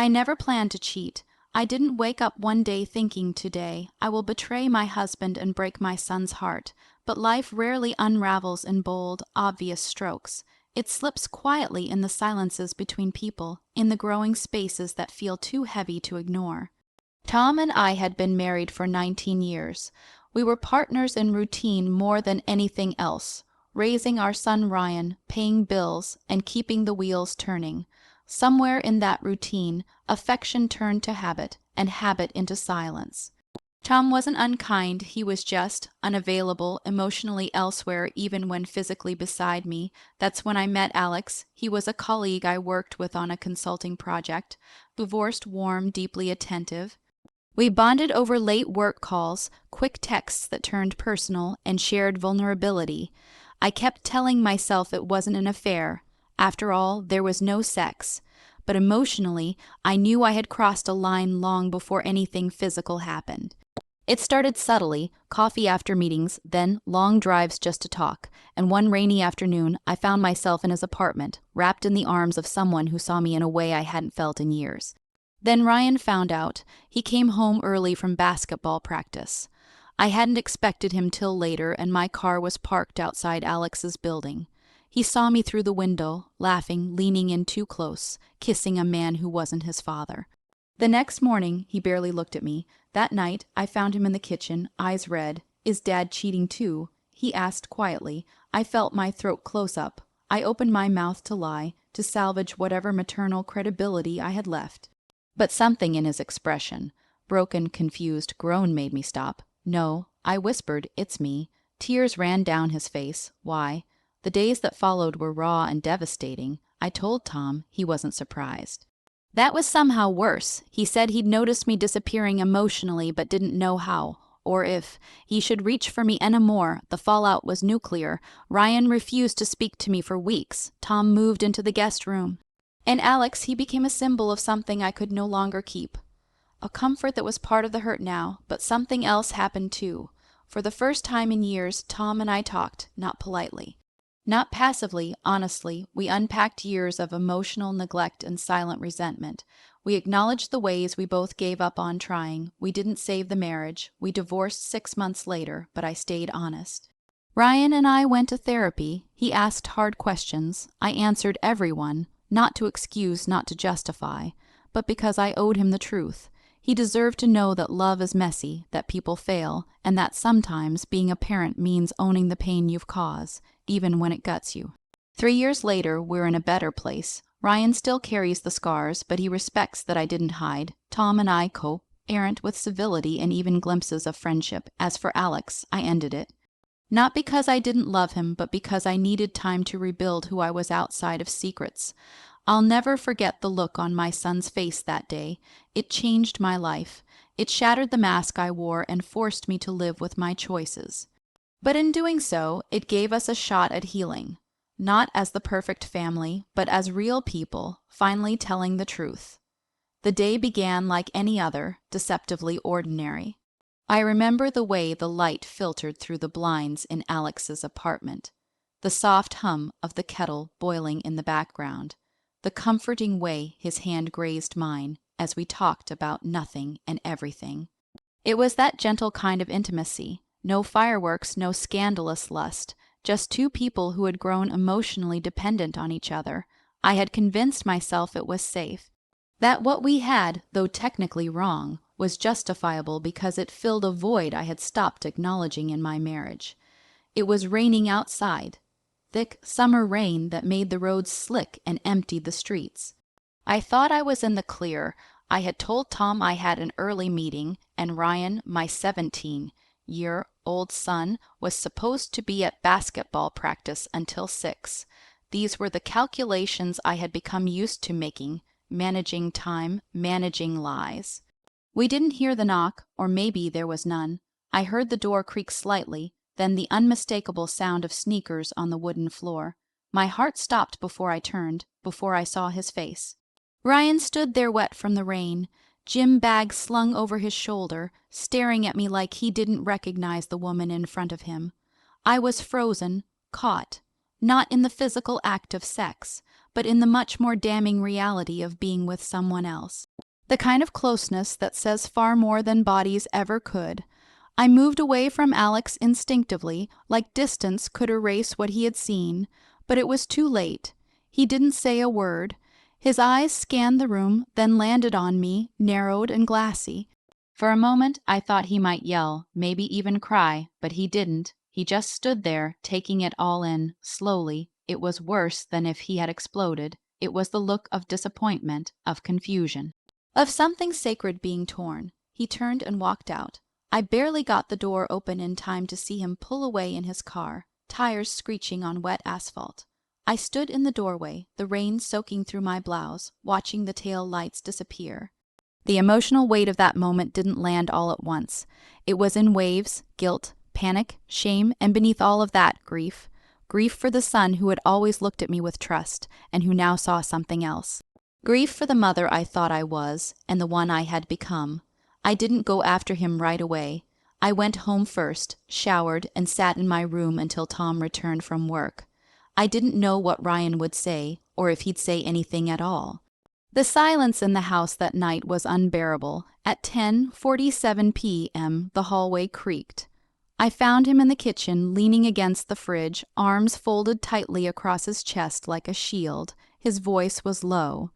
I never planned to cheat. I didn't wake up one day thinking today, I will betray my husband and break my son's heart. But life rarely unravels in bold, obvious strokes. It slips quietly in the silences between people, in the growing spaces that feel too heavy to ignore. Tom and I had been married for 19 years. We were partners in routine more than anything else, raising our son Ryan, paying bills, and keeping the wheels turning. Somewhere in that routine, affection turned to habit, and habit into silence. Tom wasn't unkind, he was just unavailable, emotionally elsewhere even when physically beside me. That's when I met Alex. He was a colleague I worked with on a consulting project. Divorced, warm, deeply attentive. We bonded over late work calls, quick texts that turned personal, and shared vulnerability. I kept telling myself it wasn't an affair. After all, there was no sex. But emotionally, I knew I had crossed a line long before anything physical happened. It started subtly, coffee after meetings, then long drives just to talk, and one rainy afternoon I found myself in his apartment, wrapped in the arms of someone who saw me in a way I hadn't felt in years. Then Ryan found out. He came home early from basketball practice. I hadn't expected him till later, and my car was parked outside Alex's building. He saw me through the window, laughing, leaning in too close, kissing a man who wasn't his father. The next morning, he barely looked at me. That night, I found him in the kitchen, eyes red. "Is Dad cheating too?" he asked quietly. I felt my throat close up. I opened my mouth to lie, to salvage whatever maternal credibility I had left. But something in his expression, broken, confused, groan made me stop. "No," I whispered, "it's me." Tears ran down his face. Why? The days that followed were raw and devastating. I told Tom. He wasn't surprised. That was somehow worse. He said he'd noticed me disappearing emotionally but didn't know how, or if. He should reach for me anymore. The fallout was nuclear. Ryan refused to speak to me for weeks. Tom moved into the guest room. And Alex, he became a symbol of something I could no longer keep. A comfort that was part of the hurt now, but something else happened too. For the first time in years, Tom and I talked, not politely. Not passively, honestly. We unpacked years of emotional neglect and silent resentment. We acknowledged the ways we both gave up on trying. We didn't save the marriage. We divorced 6 months later, but I stayed honest. Ryan and I went to therapy. He asked hard questions. I answered every one, not to excuse, not to justify, but because I owed him the truth. He deserved to know that love is messy, that people fail, and that sometimes being a parent means owning the pain you've caused, even when it guts you. 3 years later, we're in a better place. Ryan still carries the scars, but he respects that I didn't hide. Tom and I cope, errant with civility and even glimpses of friendship. As for Alex, I ended it. Not because I didn't love him, but because I needed time to rebuild who I was outside of secrets. I'll never forget the look on my son's face that day. It changed my life. It shattered the mask I wore and forced me to live with my choices. But in doing so, it gave us a shot at healing. Not as the perfect family, but as real people, finally telling the truth. The day began like any other, deceptively ordinary. I remember the way the light filtered through the blinds in Alex's apartment, the soft hum of the kettle boiling in the background, the comforting way his hand grazed mine as we talked about nothing and everything. It was that gentle kind of intimacy. No fireworks, no scandalous lust, just two people who had grown emotionally dependent on each other. I had convinced myself it was safe, that what we had, though technically wrong, was justifiable because it filled a void I had stopped acknowledging in my marriage. It was raining outside, thick summer rain that made the roads slick and emptied the streets. I thought I was in the clear. I had told Tom I had an early meeting, and Ryan, my 17-year-old son, was supposed to be at basketball practice until 6. These were the calculations I had become used to making, managing time, managing lies. We didn't hear the knock, or maybe there was none. I heard the door creak slightly, then the unmistakable sound of sneakers on the wooden floor. My heart stopped before I turned, before I saw his face. Ryan stood there wet from the rain, gym bag slung over his shoulder, staring at me like he didn't recognize the woman in front of him. I was frozen, caught, not in the physical act of sex, but in the much more damning reality of being with someone else. The kind of closeness that says far more than bodies ever could. I moved away from Alex instinctively, like distance could erase what he had seen, but it was too late. He didn't say a word. His eyes scanned the room, then landed on me, narrowed and glassy. For a moment, I thought he might yell, maybe even cry, but he didn't. He just stood there, taking it all in, slowly. It was worse than if he had exploded. It was the look of disappointment, of confusion, of something sacred being torn. He turned and walked out. I barely got the door open in time to see him pull away in his car, tires screeching on wet asphalt. I stood in the doorway, the rain soaking through my blouse, watching the tail lights disappear. The emotional weight of that moment didn't land all at once. It was in waves, guilt, panic, shame, and beneath all of that, grief. Grief for the son who had always looked at me with trust, and who now saw something else. Grief for the mother I thought I was, and the one I had become. I didn't go after him right away. I went home first, showered, and sat in my room until Tom returned from work. I didn't know what Ryan would say, or if he'd say anything at all. The silence in the house that night was unbearable. At 10:47 p.m., the hallway creaked. I found him in the kitchen, leaning against the fridge, arms folded tightly across his chest like a shield. His voice was low.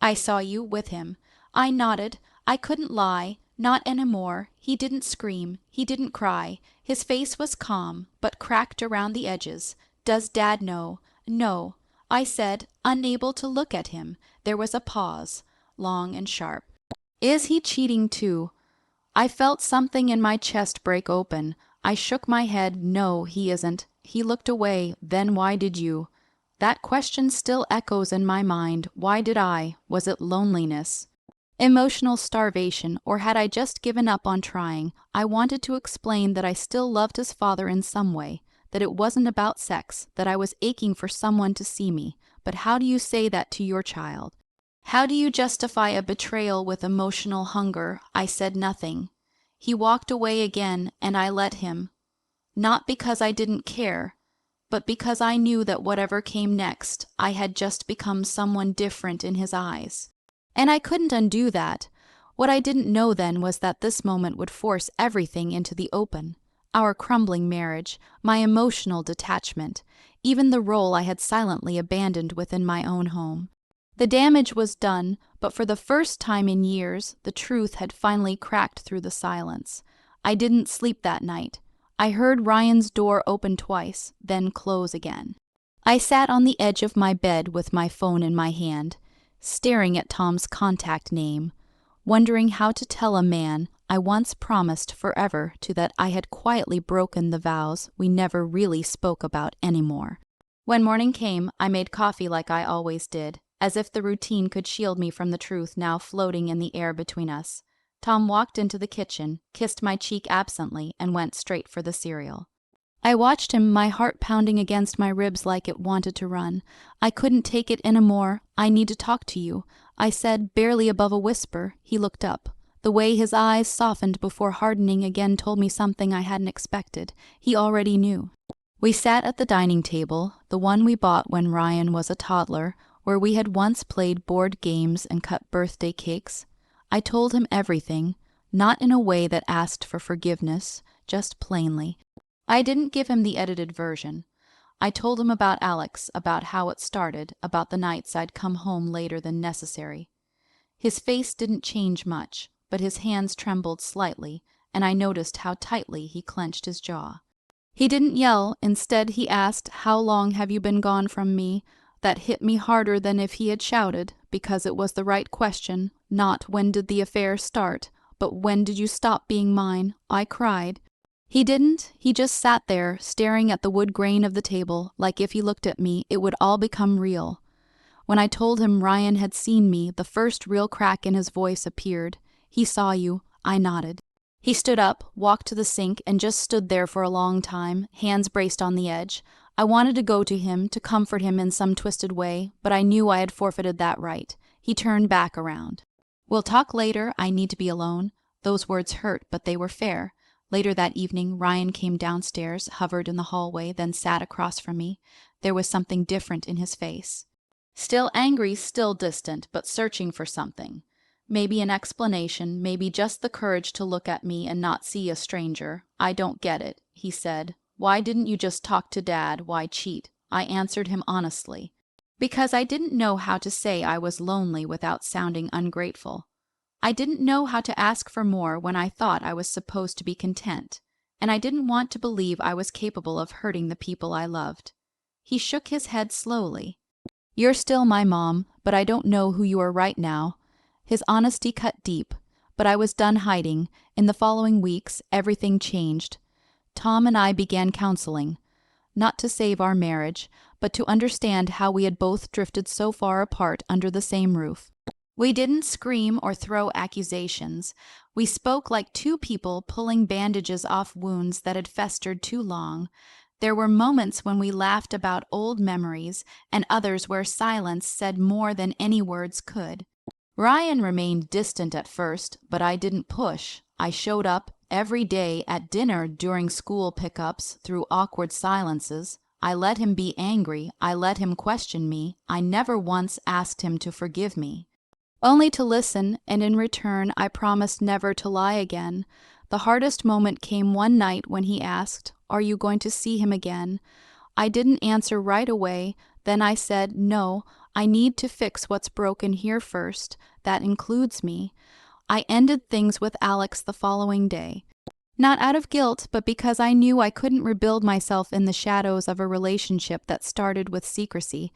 "I saw you with him." I nodded. I couldn't lie. Not anymore. He didn't scream. He didn't cry. His face was calm, but cracked around the edges. "Does Dad know?" "No," I said, unable to look at him. There was a pause, long and sharp. "Is he cheating too?" I felt something in my chest break open. I shook my head. "No, he isn't." He looked away. "Then why did you?" That question still echoes in my mind. Why did I? Was it loneliness? Emotional starvation, or had I just given up on trying? I wanted to explain that I still loved his father in some way, that it wasn't about sex, that I was aching for someone to see me. But how do you say that to your child? How do you justify a betrayal with emotional hunger? I said nothing. He walked away again, and I let him. Not because I didn't care, but because I knew that whatever came next, I had just become someone different in his eyes. And I couldn't undo that. What I didn't know then was that this moment would force everything into the open. Our crumbling marriage, my emotional detachment, even the role I had silently abandoned within my own home. The damage was done, but for the first time in years, the truth had finally cracked through the silence. I didn't sleep that night. I heard Ryan's door open twice, then close again. I sat on the edge of my bed with my phone in my hand, staring at Tom's contact name, wondering how to tell a man I once promised forever to that I had quietly broken the vows we never really spoke about anymore. When morning came, I made coffee like I always did, as if the routine could shield me from the truth now floating in the air between us. Tom walked into the kitchen, kissed my cheek absently, and went straight for the cereal. I watched him, my heart pounding against my ribs like it wanted to run. "I couldn't take it anymore. I need to talk to you," I said, barely above a whisper. He looked up. The way his eyes softened before hardening again told me something I hadn't expected. He already knew. We sat at the dining table, the one we bought when Ryan was a toddler, where we had once played board games and cut birthday cakes. I told him everything, not in a way that asked for forgiveness, just plainly. I didn't give him the edited version. I told him about Alex, about how it started, about the nights I'd come home later than necessary. His face didn't change much, but his hands trembled slightly, and I noticed how tightly he clenched his jaw. He didn't yell. Instead, he asked, "How long have you been gone from me?" That hit me harder than if he had shouted, because it was the right question, not "When did the affair start?" but "When did you stop being mine?" I cried. He didn't. He just sat there, staring at the wood grain of the table, like if he looked at me, it would all become real. When I told him Ryan had seen me, the first real crack in his voice appeared. "He saw you." I nodded. He stood up, walked to the sink, and just stood there for a long time, hands braced on the edge. I wanted to go to him, to comfort him in some twisted way, but I knew I had forfeited that right. He turned back around. "We'll talk later. I need to be alone." Those words hurt, but they were fair. Later that evening, Ryan came downstairs, hovered in the hallway, then sat across from me. There was something different in his face. Still angry, still distant, but searching for something. Maybe an explanation, maybe just the courage to look at me and not see a stranger. "I don't get it," he said. "Why didn't you just talk to Dad? Why cheat?" I answered him honestly. Because I didn't know how to say I was lonely without sounding ungrateful. I didn't know how to ask for more when I thought I was supposed to be content, and I didn't want to believe I was capable of hurting the people I loved. He shook his head slowly. "You're still my mom, but I don't know who you are right now." His honesty cut deep, but I was done hiding. In the following weeks, everything changed. Tom and I began counseling, not to save our marriage, but to understand how we had both drifted so far apart under the same roof. We didn't scream or throw accusations. We spoke like two people pulling bandages off wounds that had festered too long. There were moments when we laughed about old memories, and others where silence said more than any words could. Ryan remained distant at first, but I didn't push. I showed up every day at dinner, during school pickups, through awkward silences. I let him be angry. I let him question me. I never once asked him to forgive me. Only to listen, and in return I promised never to lie again. The hardest moment came one night when he asked, "Are you going to see him again?" I didn't answer right away. Then I said, "No, I need to fix what's broken here first. That includes me." I ended things with Alex the following day. Not out of guilt, but because I knew I couldn't rebuild myself in the shadows of a relationship that started with secrecy.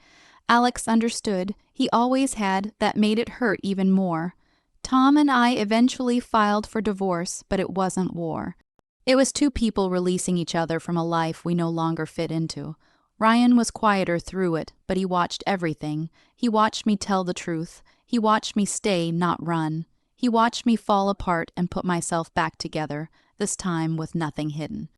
Alex understood. He always had. That made it hurt even more. Tom and I eventually filed for divorce, but it wasn't war. It was two people releasing each other from a life we no longer fit into. Ryan was quieter through it, but he watched everything. He watched me tell the truth. He watched me stay, not run. He watched me fall apart and put myself back together, this time with nothing hidden.